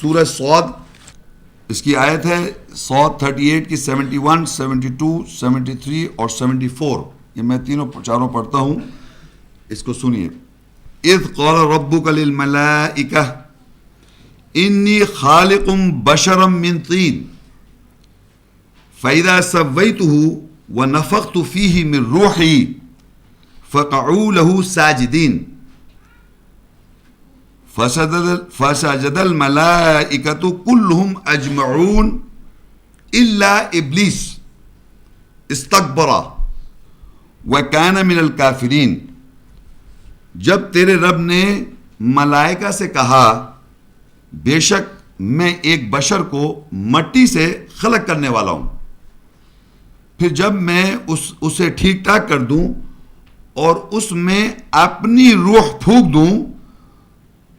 سورہ صاد، اس کی آیت ہے صاد 38 کی 71 72 73 اور 74. یہ میں چاروں پڑھتا ہوں، اس کو سنیے. اذ قال ربک للملائکہ انی خالق بشرا من طین فاذا سویتہ ونفخت فیہ من روحی فقعوا له ساجدین فسجد الملائکۃ کلہم اجمعون الا ابلیس استکبر وکان من الکافرین. جب تیرے رب نے ملائکہ سے کہا بے شک میں ایک بشر کو مٹی سے خلق کرنے والا ہوں، پھر جب میں اسے ٹھیک ٹھاک کر دوں اور اس میں اپنی روح پھونک دوں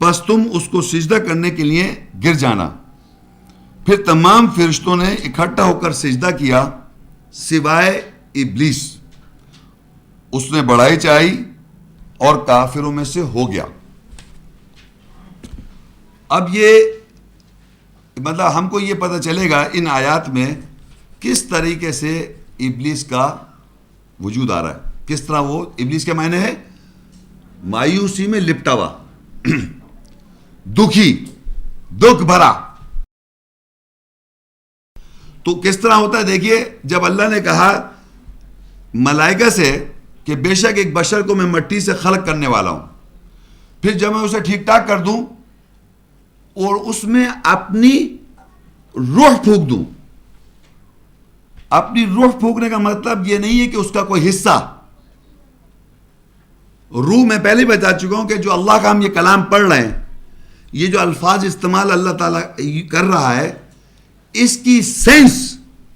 پس تم اس کو سجدہ کرنے کے لیے گر جانا. پھر تمام فرشتوں نے اکٹھا ہو کر سجدہ کیا سوائے ابلیس. اس نے بڑائی چاہی اور کافروں میں سے ہو گیا. اب یہ مطلب ہم کو یہ پتہ چلے گا ان آیات میں کس طریقے سے ابلیس کا وجود آ رہا ہے. کس طرح وہ ابلیس کے معنی ہے مایوسی میں لپٹا ہوا، دکھی، دکھ بھرا. تو کس طرح ہوتا ہے دیکھیے، جب اللہ نے کہا ملائکہ سے کہ بے شک ایک بشر کو میں مٹی سے خلق کرنے والا ہوں، پھر جب میں اسے ٹھیک ٹھاک کر دوں اور اس میں اپنی روح پھونک دوں. اپنی روح پھونکنے کا مطلب یہ نہیں ہے کہ اس کا کوئی حصہ. روح میں پہلے بتا چکا ہوں کہ جو اللہ کا ہم یہ کلام پڑھ رہے ہیں، یہ جو الفاظ استعمال اللہ تعالیٰ کر رہا ہے، اس کی سینس،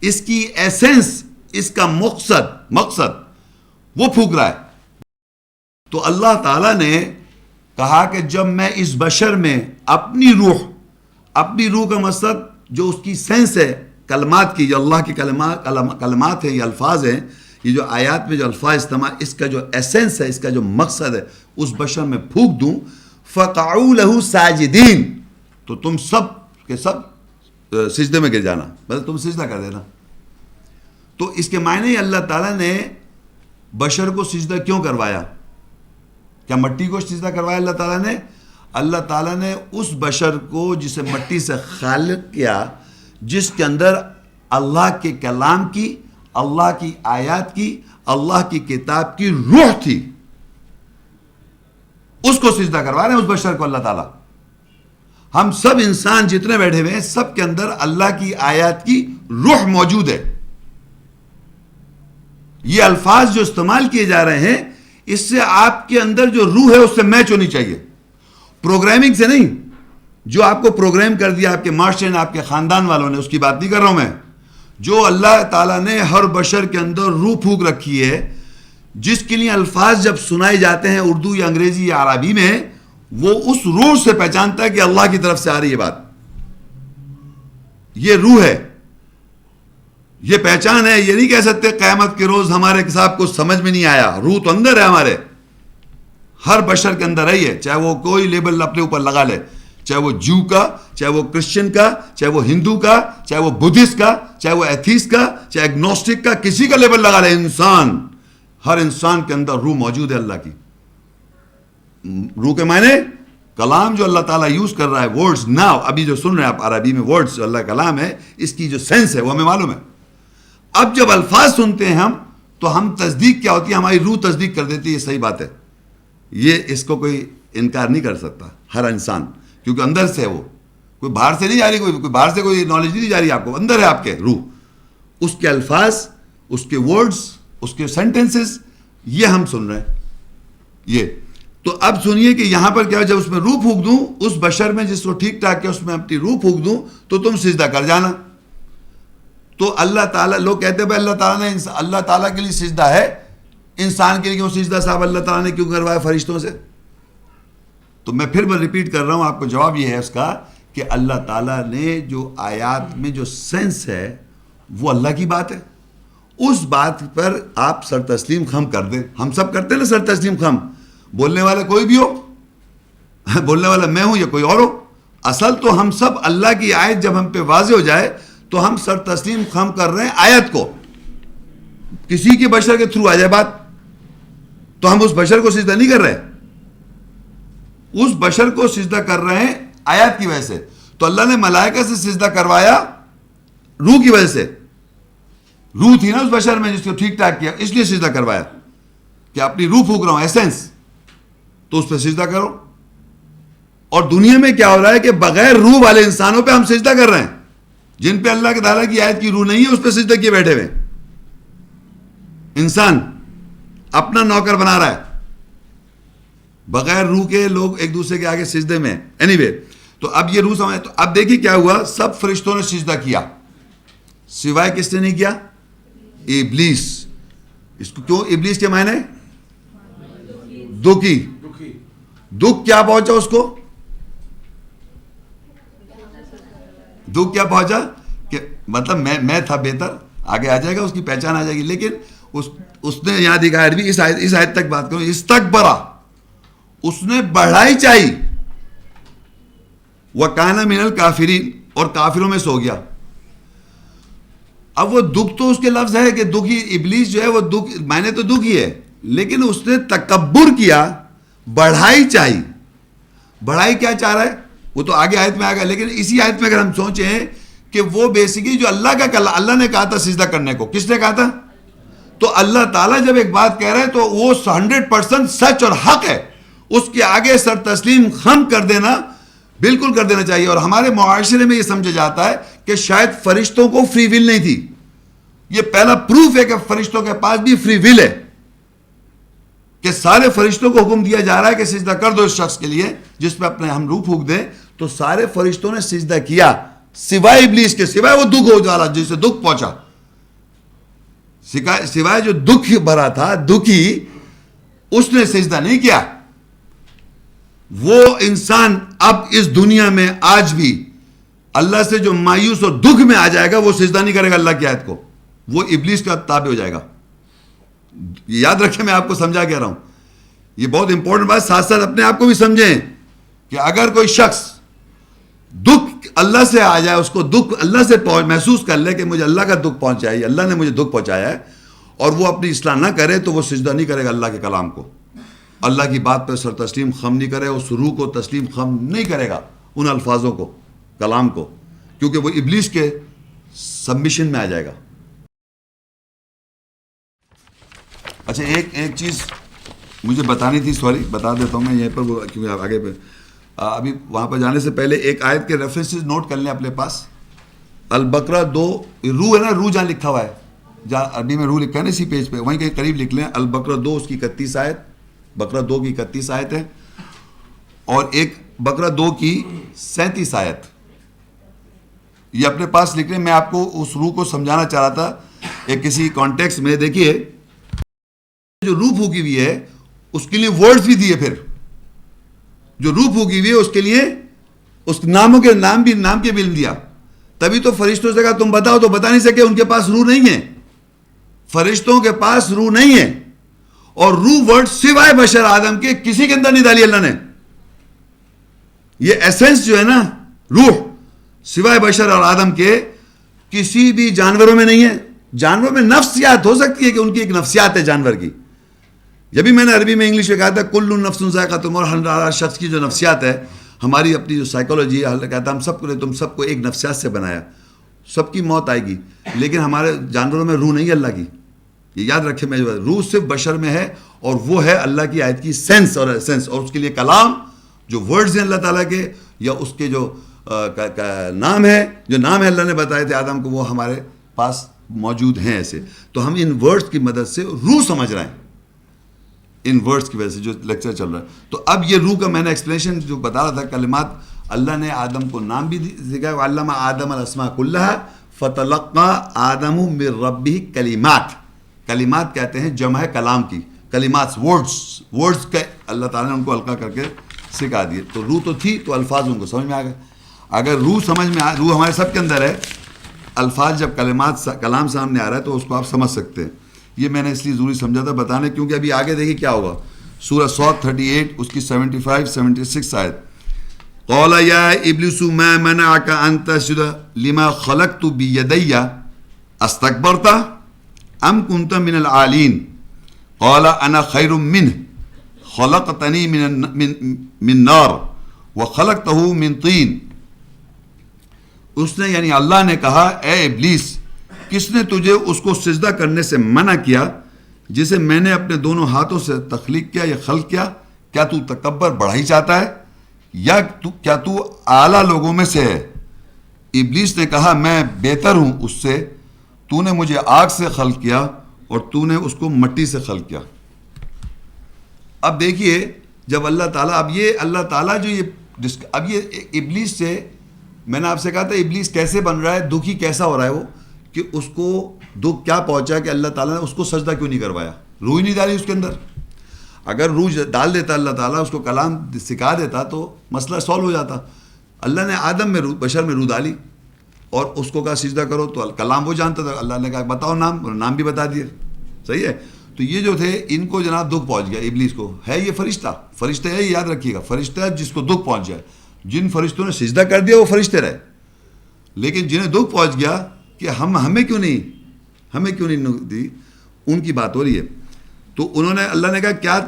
اس کی ایسنس، اس کا مقصد وہ پھونک رہا ہے. تو اللہ تعالیٰ نے کہا کہ جب میں اس بشر میں اپنی روح کا مقصد جو اس کی سینس ہے، کلمات کی، جو اللہ کی کلمات ہیں، یہ الفاظ ہیں، یہ جو آیات میں جو الفاظ استعمال، اس کا جو ایسنس ہے، اس کا جو مقصد ہے، اس بشر میں پھونک دوں. فقعوا له ساجدین، تو تم سب کے سب سجدے میں گر جانا، مطلب تم سجدہ کر دینا. تو اس کے معنی اللہ تعالیٰ نے بشر کو سجدہ کیوں کروایا؟ کیا مٹی کو سجدہ کروایا اللہ تعالیٰ نے؟ اللہ تعالیٰ نے اس بشر کو جسے مٹی سے خالق کیا، جس کے اندر اللہ کے کلام کی، اللہ کی آیات کی، اللہ کی کتاب کی روح تھی، اس کو سجدہ کروا رہے ہیں اس بشر کو اللہ تعالیٰ. ہم سب انسان جتنے بیٹھے ہوئے ہیں، سب کے اندر اللہ کی آیات کی روح موجود ہے. یہ الفاظ جو استعمال کیے جا رہے ہیں، اس سے آپ کے اندر جو روح ہے اس سے میچ ہونی چاہیے، پروگرامنگ سے نہیں. جو آپ کو پروگرام کر دیا آپ کے معاشرے نے، آپ کے خاندان والوں نے، اس کی بات نہیں کر رہا ہوں میں. جو اللہ تعالیٰ نے ہر بشر کے اندر روح پھونک رکھی ہے، جس کے لیے الفاظ جب سنائے جاتے ہیں اردو یا انگریزی یا عربی میں، وہ اس روح سے پہچانتا ہے کہ اللہ کی طرف سے آ رہی ہے بات. یہ روح ہے، یہ پہچان ہے. یہ نہیں کہہ سکتے قیامت کے روز ہمارے صاحب کو سمجھ میں نہیں آیا. روح تو اندر ہے، ہمارے ہر بشر کے اندر رہی ہے، چاہے وہ کوئی لیبل اپنے اوپر لگا لے، چاہے وہ جو کا، چاہے وہ کرسچن کا، چاہے وہ ہندو کا، چاہے وہ بدھسٹ کا، چاہے وہ ایتھیسٹ کا، چاہے ایگنوسٹک کا، کسی کا لیبل لگا لے. انسان، ہر انسان کے اندر روح موجود ہے اللہ کی. روح کے معنی کلام جو اللہ تعالیٰ یوز کر رہا ہے، ورڈز ناؤ، ابھی جو سن رہے ہیں آپ عربی میں ورڈز جو اللہ کا کلام ہے، اس کی جو سینس ہے وہ ہمیں معلوم ہے. اب جب الفاظ سنتے ہیں ہم، تو ہم تصدیق کیا ہوتی ہے؟ ہماری روح تصدیق کر دیتی ہے یہ صحیح بات ہے. یہ اس کو کوئی انکار نہیں کر سکتا ہر انسان، کیونکہ اندر سے ہے وہ، کوئی باہر سے نہیں جا رہی، کوئی باہر سے کوئی نالج نہیں جا رہی آپ کو، اندر ہے آپ کے روح. اس کے الفاظ، اس کے ورڈز، اس کے سینٹنسز، یہ ہم سن رہے ہیں. یہ تو اب سنیے کہ یہاں پر کیا، جب اس میں روح پھونک دوں اس بشر میں، جس کو ٹھیک ٹھاک کیا، اس میں اپنی روح پھونک دوں تو تم سجدہ کر جانا. تو اللہ تعالیٰ، لوگ کہتے ہیں بھائی اللہ تعالیٰ نے، اللہ تعالیٰ کے لیے سجدہ ہے، انسان کے لیے کیوں سجدہ صاحب اللہ تعالیٰ نے کیوں کروایا فرشتوں سے؟ تو میں پھر ریپیٹ کر رہا ہوں، آپ کو جواب یہ ہے اس کا کہ اللہ تعالیٰ نے جو آیات میں جو سینس ہے وہ اللہ کی بات ہے. اس بات پر آپ سر تسلیم خم کر دیں. ہم سب کرتے ہیں نا سر تسلیم خم، بولنے والا کوئی بھی ہو، بولنے والا میں ہوں یا کوئی اور ہو، اصل تو ہم سب اللہ کی آیت جب ہم پہ واضح ہو جائے تو ہم سر تسلیم خم کر رہے ہیں آیت کو. کسی کے بشر کے تھرو آ جائے بات تو ہم اس بشر کو سجدہ نہیں کر رہے, اس بشر کو سجدہ کر رہے ہیں آیات کی وجہ سے. تو اللہ نے ملائکہ سے سجدہ کروایا روح کی وجہ سے, روح تھی نا اس بشر میں جس کو ٹھیک ٹھاک کیا, اس لیے سجدہ کروایا کہ اپنی روح پھونک رہا ہوں ایسنس, تو اس پہ سجدہ کرو. اور دنیا میں کیا ہو رہا ہے کہ بغیر روح والے انسانوں پہ ہم سجدہ کر رہے ہیں, جن پہ اللہ تعالیٰ کی آیت کی روح نہیں ہے اس پہ سجدہ کیے بیٹھے ہوئے. انسان اپنا نوکر بنا رہا ہے, بغیر روح کے لوگ ایک دوسرے کے آگے سجدے میں. اینی وے, تو اب یہ روح سمجھ, تو اب دیکھیے کیا ہوا, سب فرشتوں نے سجدہ کیا سوائے کس نے نہیں کیا؟ ابلیس. اس کو کیوں ابلیس کے معنی دکھی, دکھ کیا پہنچا اس کو, دکھ کیا پہنچا کہ مطلب میں تھا بہتر, آگے آ جائے گا اس کی پہچان آ جائے گی. لیکن اس نے یہاں دکھایا بھی اس آیت تک بات کروں, استکبرا, اس نے بڑھائی چاہی, وَكَانَ مِنَ الْكَافِرِينَ, اور کافروں میں سو گیا. اب وہ دکھ تو اس کے لفظ ہے کہ دکھی, ابلیس جو ہے وہ دکھ معنی تو دکھ ہی ہے, لیکن اس نے تکبر کیا, بڑھائی چاہی. بڑھائی کیا چاہ رہا ہے وہ تو آگے آیت میں آ گیا, لیکن اسی آیت میں اگر ہم سوچیں کہ وہ بیسیکلی جو اللہ نے کہا تھا سجدہ کرنے کو, کس نے کہا تھا؟ تو اللہ تعالیٰ جب ایک بات کہہ رہے ہیں تو وہ 100% سچ اور حق ہے, اس کے آگے سر تسلیم خم کر دینا بالکل کر دینا چاہیے. اور ہمارے معاشرے میں یہ سمجھا جاتا ہے کہ شاید فرشتوں کو فری ول نہیں تھی. یہ پہلا پروف ہے کہ فرشتوں کے پاس بھی فری ول ہے, کہ سارے فرشتوں کو حکم دیا جا رہا ہے کہ سجدہ کر دو اس شخص کے لیے جس پہ اپنے ہم روح پھونک دیں. تو سارے فرشتوں نے سجدہ کیا سوائے ابلیس کے, سوائے وہ دکھ ہو جالا جسے دکھ پہنچا, سوائے جو دکھ بھرا تھا دکھی, اس نے سجدہ نہیں کیا. وہ انسان اب اس دنیا میں آج بھی اللہ سے جو مایوس اور دکھ میں آ جائے گا وہ سجدہ نہیں کرے گا اللہ کی آیت کو, وہ ابلیس کا تابع ہو جائے گا. یاد رکھیں میں آپ کو سمجھا کہہ رہا ہوں, یہ بہت امپورٹنٹ بات. ساتھ ساتھ اپنے آپ کو بھی سمجھیں کہ اگر کوئی شخص دکھ اللہ سے آ جائے, اس کو دکھ اللہ سے محسوس کر لے کہ مجھے اللہ کا دکھ پہنچا ہے, اللہ نے مجھے دکھ پہنچایا ہے, اور وہ اپنی اصلاح نہ کرے تو وہ سجدہ نہیں کرے گا اللہ کے کلام کو, اللہ کی بات پہ سر تسلیم خم نہیں کرے, اس روح کو تسلیم خم نہیں کرے گا, ان الفاظوں کو, کلام کو, کیونکہ وہ ابلیس کے سبمیشن میں آ جائے گا. اچھا ایک چیز مجھے بتانی تھی, سوری بتا دیتا ہوں میں یہیں پر, کیونکہ آگے پہ ابھی وہاں پر جانے سے پہلے ایک آیت کے ریفرنسز نوٹ کر لیں اپنے پاس. البقرہ 2, روح ہے نا, روح جہاں لکھا ہوا ہے, جہاں عربی میں روح لکھا ہے نا اسی پیج پہ, وہیں کہیں قریب لکھ لیں. البقرہ 2 اس کی 31 آیت, بقرہ 2 کی 31 آیت ہے, اور ایک بقرہ 2 کی 37 آیت, یہ اپنے پاس لکھ لیں. میں آپ کو اس روح کو سمجھانا چاہ رہا تھا ایک کسی کانٹیکس میں. دیکھیے جو روح پھونکی ہوئی ہے اس کے لیے ورڈز بھی دیے, پھر جو روح پھونکی ہوئی ہے اس کے لیے اس ناموں کے نام کے بھی علم دیا. تبھی تو فرشتوں سے کہا تم بتاؤ, تو بتا نہیں سکے, ان کے پاس روح نہیں ہے, فرشتوں کے پاس روح نہیں ہے. اور روح ورڈ سوائے بشر آدم کے کسی کے اندر نہیں ڈالی اللہ نے. یہ ایسنس جو ہے نا روح, سوائے بشر اور آدم کے کسی بھی جانوروں میں نہیں ہے. جانوروں میں نفسیات ہو سکتی ہے کہ ان کی ایک نفسیات ہے جانور کی. جب بھی میں نے عربی میں انگلش میں کہا تھا کل نفس ذائقۃ الموت, ہر شخص کی جو نفسیات ہے, ہماری اپنی جو سائیکالوجی ہے, اللہ کہتا ہے ہم سب کو تم سب کو ایک نفسیات سے بنایا, سب کی موت آئے گی, لیکن ہمارے جانوروں میں روح نہیں ہے اللہ کی. یہ یاد رکھیں, میں روح صرف بشر میں ہے, اور وہ ہے اللہ کی آیت کی سینس اور ایسنس, اور اس کے لیے کلام جو ورڈز ہیں اللہ تعالیٰ کے, یا اس کے جو نام ہے, جو نام ہے اللہ نے بتائے تھے آدم کو, وہ ہمارے پاس موجود ہیں ایسے. تو ہم ان ورڈز کی مدد سے روح سمجھ رہے ہیں, ان ورڈز کی وجہ سے جو لیکچر چل رہا ہے. تو اب یہ روح کا میں نے ایکسپلینیشن جو بتا رہا تھا, کلمات, اللہ نے آدم کو نام بھی سکھایا, وعلم آدم الاسماء کلھا فتلقى آدم من ربہ کلمات. کلمات کہتے ہیں جمع ہے کلام کی, کلمات ورڈز کے اللہ تعالیٰ نے ان کو ہلکا کر کے سکھا دیے. تو روح تو تھی, تو الفاظ ان کو سمجھ میں آ گئے. اگر روح سمجھ میں روح ہمارے سب کے اندر ہے, الفاظ جب کلام سامنے آ رہا ہے تو اس کو آپ سمجھ سکتے ہیں. یہ میں نے اس لیے ضروری سمجھا تھا بتانے, کیونکہ ابھی آگے دیکھیے کیا ہوگا. سورہ صاد 38 اس کی 75 76 آیت, قال یا ابلیس ما منعک ان تسجد لما خلقت بیدی استکبرت ام کنت من العالین قال انا خیر منه خلقتنی من نار وخلقته من طین. اس نے یعنی اللہ نے کہا اے ابلیس کس نے تجھے اس کو سجدہ کرنے سے منع کیا جسے میں نے اپنے دونوں ہاتھوں سے تخلیق کیا یا خلق کیا؟ کیا تو تکبر بڑھائی چاہتا ہے یا کیا تو اعلیٰ لوگوں میں سے ہے؟ ابلیس نے کہا میں بہتر ہوں اس سے، تو نے مجھے آگ سے خلق کیا اور تو نے اس کو مٹی سے خلق کیا. اب دیکھیے جب اللہ تعالیٰ اللہ تعالیٰ جو اب یہ ابلیس سے میں نے آپ سے کہا تھا ابلیس کیسے بن رہا ہے، دکھی کیسا ہو رہا ہے وہ، کہ اس کو دکھ کیا پہنچا کہ اللہ تعالیٰ نے اس کو سجدہ کیوں نہیں کروایا، روح ہی نہیں ڈالی اس کے اندر. اگر روح ڈال دیتا اللہ تعالیٰ، اس کو کلام سکھا دیتا تو مسئلہ سالو ہو جاتا. اللہ نے آدم میں بشر میں روح ڈالی اور اس کو کہا سجدہ کرو تو کلام وہ جانتا تھا. اللہ نے کہا بتاؤ نام بھی بتا دیے. صحیح ہے. تو یہ جو تھے ان کو جناب دکھ پہنچ گیا. ابلیس کو ہے یہ فرشتہ ہے، یاد رکھیے گا، فرشتہ ہے جس کو دکھ پہنچ جائے. جن فرشتوں نے سجدہ کر دیا وہ فرشتے رہے، لیکن جنہیں دکھ پہنچ گیا کہ ہمیں کیوں نہیں دی، ان کی بات ہو رہی ہے. تو انہوں نے اللہ نے کہا کیا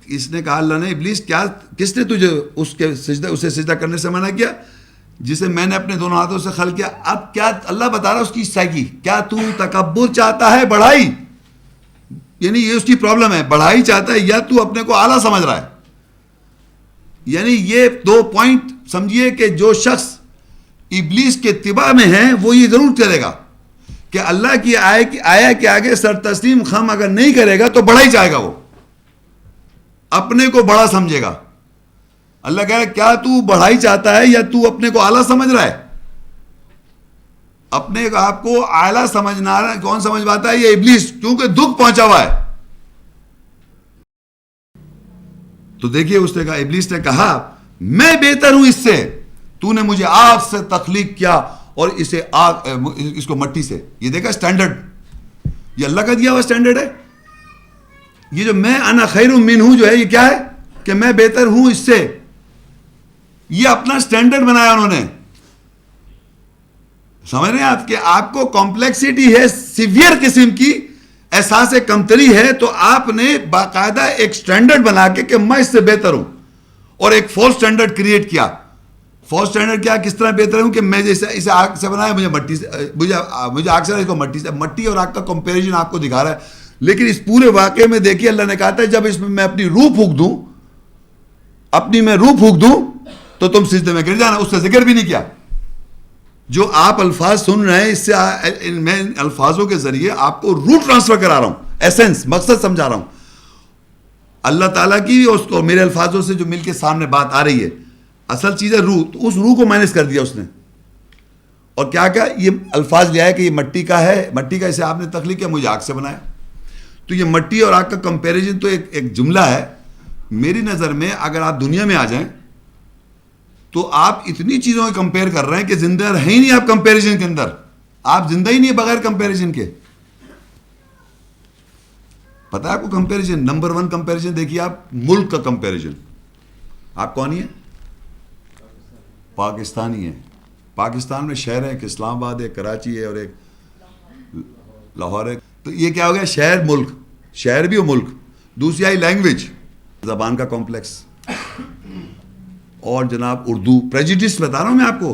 اس نے کہا اللہ نے ابلیس کیا کس نے تجھے اسے سجدہ کرنے سے منع کیا جسے میں نے اپنے دونوں ہاتھوں سے خلق کیا. اب کیا اللہ بتا رہا ہے اس کی سائیکی، کیا تو تکبر چاہتا ہے، بڑھائی، یعنی یہ اس کی پرابلم ہے، بڑھائی چاہتا ہے یا تو اپنے کو اعلیٰ سمجھ رہا ہے. یعنی یہ دو پوائنٹ سمجھیے کہ جو شخص ابلیس کے اتباع میں ہے وہ یہ ضرور کرے گا کہ اللہ کی آیا کے آگے سر تسلیم خم اگر نہیں کرے گا تو بڑا ہی چاہے گا، وہ اپنے کو بڑا سمجھے گا. اللہ کہہ رہا ہے کیا تو بڑھائی چاہتا ہے یا تو اپنے کو اعلیٰ سمجھ رہا ہے؟ اپنے آپ کو اعلیٰ سمجھنا کون سمجھ پاتا ہے؟ یہ ابلیس، کیونکہ دکھ پہنچا ہوا ہے. تو دیکھیے اس نے کہا، ابلیس نے کہا میں بہتر ہوں اس سے، تو نے مجھے آگ سے تخلیق کیا اور اس کو مٹی سے. یہ دیکھا سٹینڈرڈ، یہ اللہ کا دیا ہوا سٹینڈرڈ ہے. یہ جو میں انا خیر منہ ہوں جو ہے یہ کیا ہے کہ میں بہتر ہوں اس سے. یہ اپنا سٹینڈرڈ بنایا انہوں نے. سمجھ رہے ہیں آپ کہ آپ کو کمپلیکسٹی ہے، سیویئر قسم کی احساس کمتری ہے، تو آپ نے باقاعدہ ایک سٹینڈرڈ بنا کے کہ میں اس سے بہتر ہوں، اور ایک فالس سٹینڈرڈ کریٹ کیا. فالس سٹینڈرڈ کیا، کس طرح بہتر ہوں کہ میں جیسے اسے آگ سے بنایا، مجھے مٹی سے، مجھے آگ سے اس کو مٹی سے. مٹی اور آگ کا کمپیریزن آپ کو دکھا رہا ہے. لیکن اس پورے واقعے میں دیکھیے اللہ نے کہا تھا جب اس میں اپنی روح پھونک دوں تو تم سجدے میں گر جانا. اس سے ذکر بھی نہیں کیا. جو آپ الفاظ سن رہے ہیں اس سے میں الفاظوں کے ذریعے آپ کو روح ٹرانسفر کرا رہا ہوں، ایسنس، مقصد سمجھا رہا ہوں. اللہ تعالیٰ کی اس کو میرے الفاظوں سے جو مل کے سامنے بات آ رہی ہے، اصل چیز ہے روح. تو اس روح کو مائنس کر دیا اس نے، اور کیا یہ الفاظ لیا ہے کہ یہ مٹی کا ہے، مٹی کا اسے آپ نے تخلیق کیا، مجھے آگ سے بنایا. تو یہ مٹی اور آگ کا کمپیریزن تو ایک جملہ ہے. میری نظر میں اگر آپ دنیا میں آ جائیں تو آپ اتنی چیزوں کو کمپیئر کر رہے ہیں کہ زندہ ہے ہی نہیں آپ کمپیریزن کے اندر. آپ زندہ ہی نہیں بغیر کمپیریزن کے. پتہ ہے آپ کو کمپیریزن نمبر 1 کمپیریزن دیکھیے آپ، ملک کا کمپیریزن. آپ کون ہی ہیں؟ پاکستانی ہیں. پاکستان میں شہر ہے، ایک اسلام آباد ہے، کراچی ہے اور ایک لاہور ہے. تو یہ کیا ہو گیا؟ شہر ملک، شہر بھی ہو ملک. دوسری آئی لینگویج، زبان کا کمپلیکس، اور جناب اردو پریجوڈس بتا رہا ہوں میں آپ کو.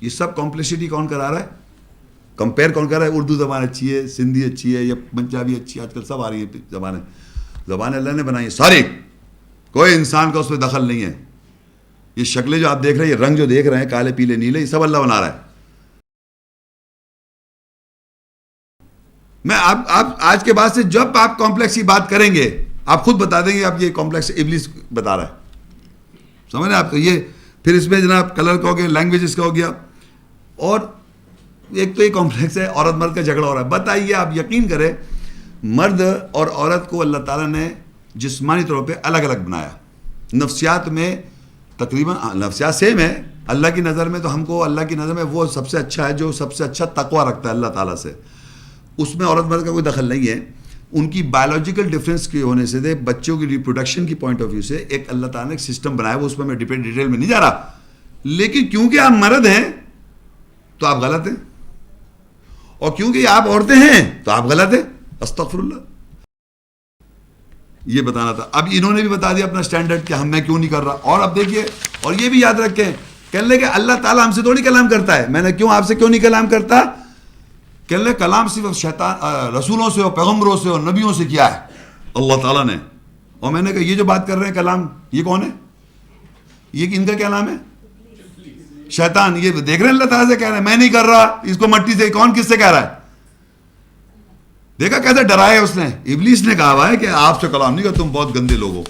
یہ سب کمپلیکسٹی کون کرا رہا ہے؟ کمپیئر کون کر رہا ہے؟ اردو زبان اچھی ہے، سندھی اچھی ہے، یا پنجابی اچھی ہے، آج کل سب آ رہی ہیں زبانیں اللہ نے بنائی ہیں ساری، کوئی انسان کا اس میں دخل نہیں ہے. یہ شکلیں جو آپ دیکھ رہے ہیں، یہ رنگ جو دیکھ رہے ہیں، کالے پیلے نیلے، یہ سب اللہ بنا رہا ہے. میں آپ آج کے بعد سے جب آپ کمپلیکس کی بات کریں گے آپ خود بتا دیں گے آپ یہ کمپلیکس ابلیس بتا رہا ہے. سمجھ رہے ہیں آپ کو؟ یہ پھر اس میں جناب کلر کا ہو گیا، لینگویجز کا ہو گیا، اور ایک تو یہ کمپلیکس ہے، عورت مرد کا جھگڑا ہو رہا ہے. بتائیے آپ یقین کریں مرد اور عورت کو اللہ تعالیٰ نے جسمانی طور پہ الگ الگ بنایا. نفسیات میں تقریباً نفسیات سیم ہے. اللہ کی نظر میں تو ہم کو اللہ کی نظر میں وہ سب سے اچھا ہے جو سب سے اچھا تقویٰ رکھتا ہے اللہ تعالیٰ سے. اس میں عورت مرد کا کوئی دخل نہیں ہے. ان کی بایولوجیکل ڈفرینس کے ہونے سے بچوں کی ریپروڈکشن کی پوائنٹ آف ویو سے ایک اللہ تعالیٰ نے ایک سسٹم بنایا. وہ اس میں ڈیٹیل میں نہیں جا رہا. لیکن کیونکہ آپ مرد ہیں تو آپ غلط ہیں، اور کیونکہ آپ عورتیں ہیں تو آپ غلط ہیں. استغفر اللہ. یہ بتانا تھا. اب انہوں نے بھی بتا دیا اپنا سٹینڈرڈ کہ میں کیوں نہیں کر رہا. اور اب دیکھیے، اور یہ بھی یاد رکھیں، کہنے لگے کہ اللہ تعالیٰ ہم سے تھوڑی کلام کرتا ہے. میں نے کیوں آپ سے کیوں نہیں کلام کرتا؟ کہنے لگے کلام صرف شیطان رسولوں سے اور پیغمبروں سے اور نبیوں سے کیا ہے اللہ تعالیٰ نے. اور میں نے کہا یہ جو بات کر رہے ہیں کلام، یہ کون ہے؟ یہ ان کا کیا نام ہے؟ شیطان. یہ دیکھ رہے ہیں اللہ تعالیٰ سے کہہ رہے ہیں میں نہیں کر رہا اس کو مٹی سے. کون کس سے کہہ رہا ہے؟ دیکھا کیسے ڈرایا اس نے. ابلیس نے کہا ہوا ہے کہ آپ سے کلام نہیں کر، تم بہت گندے لوگ ہو.